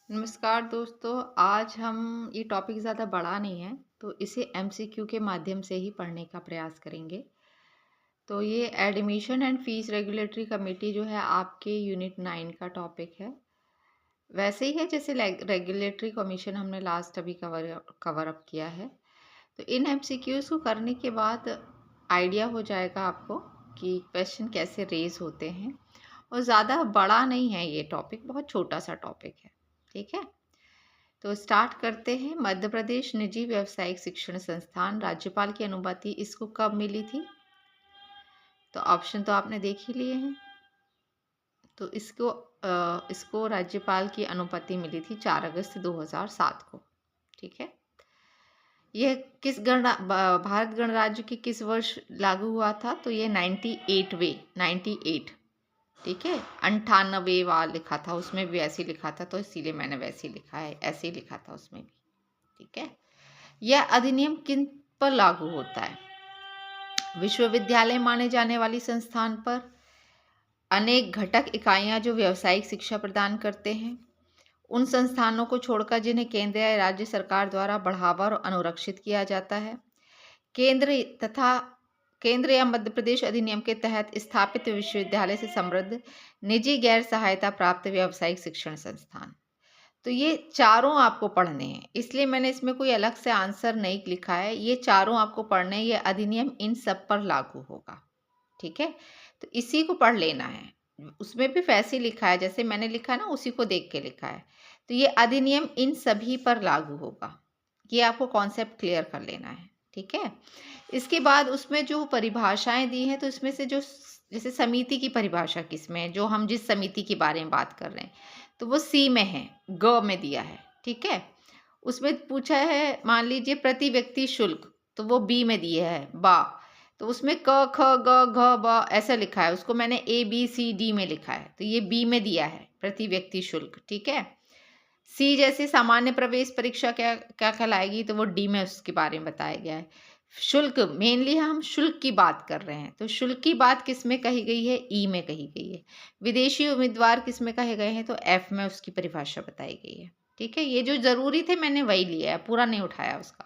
नमस्कार दोस्तों, आज हम ये टॉपिक ज़्यादा बड़ा नहीं है, तो इसे एमसीक्यू के माध्यम से ही पढ़ने का प्रयास करेंगे। तो ये admission and fees regulatory committee जो है आपके यूनिट 9 का टॉपिक है। वैसे ही है जैसे रेगुलेटरी कमीशन हमने लास्ट अभी कवर अप किया है। तो इन एमसीक्यूज़ को करने के बाद आइडिया हो जाएगा आपको कि क्वेश्चन कैसे रेज होते हैं। और ज़्यादा बड़ा नहीं है ये टॉपिक, बहुत छोटा सा टॉपिक है। ठीक है, तो स्टार्ट करते हैं। मध्य प्रदेश निजी व्यावसायिक शिक्षण संस्थान राज्यपाल की अनुमति इसको कब मिली थी? तो ऑप्शन तो आपने देख ही लिए हैं। तो इसको राज्यपाल की अनुमति मिली थी 4 अगस्त 2007 को। ठीक है, यह भारत गणराज्य के किस वर्ष लागू हुआ था? तो ये 98। ठीक है, 98 वाला लिखा था, उसमें भी ऐसे ही लिखा था, तो इसीलिए मैंने वैसे ही लिखा है, ऐसे ही लिखा था उसमें भी। ठीक है, यह अधिनियम किन पर लागू होता है? विश्वविद्यालय माने जाने वाली संस्थान पर, अनेक घटक इकाइयां जो व्यावसायिक शिक्षा प्रदान करते हैं, उन संस्थानों को छोड़कर जिन्हें केंद्र या राज्य सरकार द्वारा बढ़ावा और अनुरक्षित किया जाता है, केंद्र या मध्य प्रदेश अधिनियम के तहत स्थापित विश्वविद्यालय से समृद्ध निजी गैर सहायता प्राप्त व्यावसायिक शिक्षण संस्थान। तो ये चारों आपको पढ़ने हैं, इसलिए मैंने इसमें कोई अलग से आंसर नहीं लिखा है। ये चारों आपको पढ़ने हैं, ये अधिनियम इन सब पर लागू होगा। ठीक है, तो इसी को पढ़ लेना है। उसमें भी वैसे ही लिखा है जैसे मैंने लिखा है ना, उसी को देख के लिखा है। तो ये अधिनियम इन सभी पर लागू होगा, ये आपको कॉन्सेप्ट क्लियर कर लेना है। ठीक है, इसके बाद उसमें जो परिभाषाएं दी हैं, तो इसमें से जो जैसे समिति की परिभाषा किसमें है, जो हम जिस समिति के बारे में बात कर रहे हैं, तो वो सी में है, ग में दिया है। ठीक है, उसमें पूछा है मान लीजिए प्रति व्यक्ति शुल्क, तो वो बी में दिया है बा। तो उसमें क ख ग घ ब ऐसा लिखा है, उसको मैंने ए बी सी डी में लिखा है, तो ये बी में दिया है प्रति व्यक्ति शुल्क। ठीक है, सी जैसे सामान्य प्रवेश परीक्षा क्या क्या कहलाएगी, तो वो डी में उसके बारे में बताया गया है। शुल्क, मेनली हम शुल्क की बात कर रहे हैं, तो शुल्क की बात किस में कही गई है? ई में कही गई है। विदेशी उम्मीदवार किस में कहे गए हैं? तो एफ में उसकी परिभाषा बताई गई है। ठीक है, ये जो जरूरी थे मैंने वही लिया है, पूरा नहीं उठाया उसका।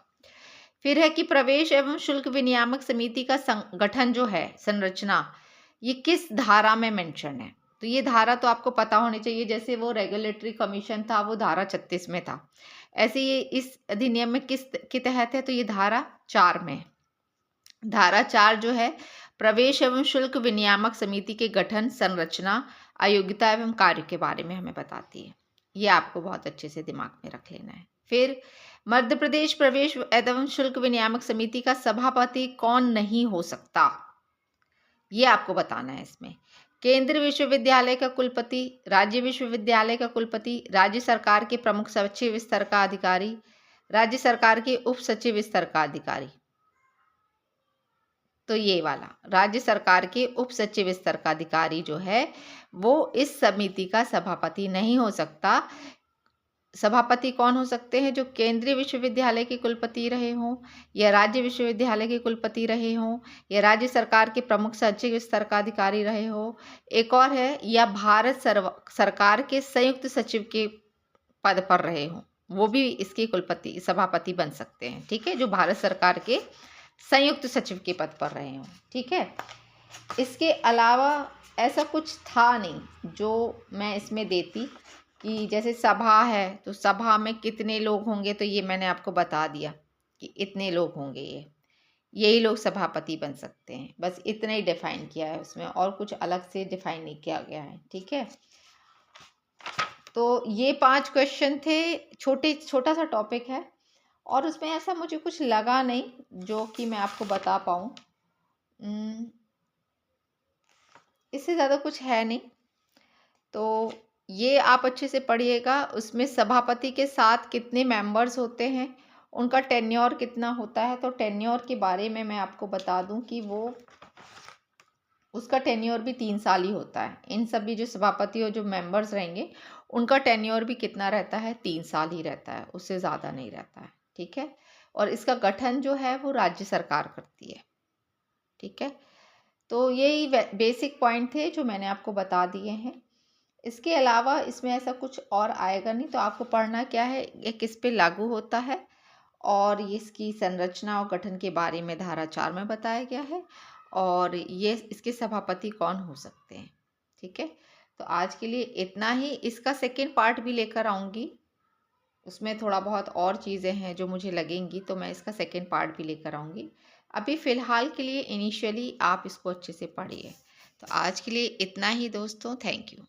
फिर है कि प्रवेश एवं शुल्क विनियामक समिति का संगठन जो है, संरचना, ये किस धारा में मेंशन है? तो ये धारा तो आपको पता होनी चाहिए, जैसे वो रेगुलेटरी कमीशन था वो धारा 36 में था, ऐसे ये इस अधिनियम में किस के तहत है? तो ये धारा 4 में। धारा 4 जो है प्रवेश एवं शुल्क विनियामक समिति के गठन, संरचना, अयोग्यता एवं कार्य के बारे में हमें बताती है। ये आपको बहुत अच्छे से दिमाग में रख लेना है। फिर मध्य प्रदेश प्रवेश एवं शुल्क विनियामक समिति का सभापति कौन नहीं हो सकता, ये आपको बताना है इसमें। केंद्रीय विश्वविद्यालय का कुलपति, राज्य विश्वविद्यालय का कुलपति, राज्य सरकार के प्रमुख सचिव स्तर का अधिकारी, राज्य सरकार के उप सचिव स्तर का अधिकारी। तो ये वाला राज्य सरकार के उप सचिव स्तर का अधिकारी जो है वो इस समिति का सभापति नहीं हो सकता। सभापति कौन हो सकते हैं? जो केंद्रीय विश्वविद्यालय के कुलपति रहे हों, या राज्य विश्वविद्यालय के कुलपति रहे हों, या राज्य सरकार के प्रमुख सचिव स्तर का अधिकारी रहे हो। एक और है, या भारत सरकार के संयुक्त सचिव के पद पर रहे हों, वो भी इसके कुलपति सभापति बन सकते हैं। ठीक है, जो भारत सरकार के संयुक्त सचिव के पद पर रहे हों। ठीक है, इसके अलावा ऐसा कुछ था नहीं जो मैं इसमें देती कि जैसे सभा है तो सभा में कितने लोग होंगे, तो ये मैंने आपको बता दिया कि इतने लोग होंगे, यही लोग सभापति बन सकते हैं। बस इतना ही डिफाइन किया है उसमें, और कुछ अलग से डिफाइन नहीं किया गया है। ठीक है, तो ये 5 क्वेश्चन थे, छोटा सा टॉपिक है, और उसमें ऐसा मुझे कुछ लगा नहीं जो कि मैं आपको बता पाऊँ। इससे ज़्यादा कुछ है नहीं, तो ये आप अच्छे से पढ़िएगा। उसमें सभापति के साथ कितने मेंबर्स होते हैं, उनका टेन्योर कितना होता है, तो टेन्योर के बारे में मैं आपको बता दूं कि वो उसका टेन्योर भी 3 साल ही होता है। इन सभी जो सभापति और जो मेंबर्स रहेंगे उनका टेन्योर भी कितना रहता है? 3 साल ही रहता है, उससे ज़्यादा नहीं रहता है। ठीक है, और इसका गठन जो है वो राज्य सरकार करती है। ठीक है, तो यही बेसिक पॉइंट थे जो मैंने आपको बता दिए हैं। इसके अलावा इसमें ऐसा कुछ और आएगा नहीं, तो आपको पढ़ना क्या है, ये किस पे लागू होता है और ये इसकी संरचना और गठन के बारे में धारा 4 में बताया गया है, और ये इसके सभापति कौन हो सकते हैं। ठीक है, तो आज के लिए इतना ही। इसका सेकेंड पार्ट भी लेकर आऊँगी, उसमें थोड़ा बहुत और चीज़ें हैं जो मुझे लगेंगी, तो मैं इसका सेकेंड पार्ट भी लेकर आऊँगी। अभी फ़िलहाल के लिए इनिशियली आप इसको अच्छे से पढ़िए। तो आज के लिए इतना ही दोस्तों, थैंक यू।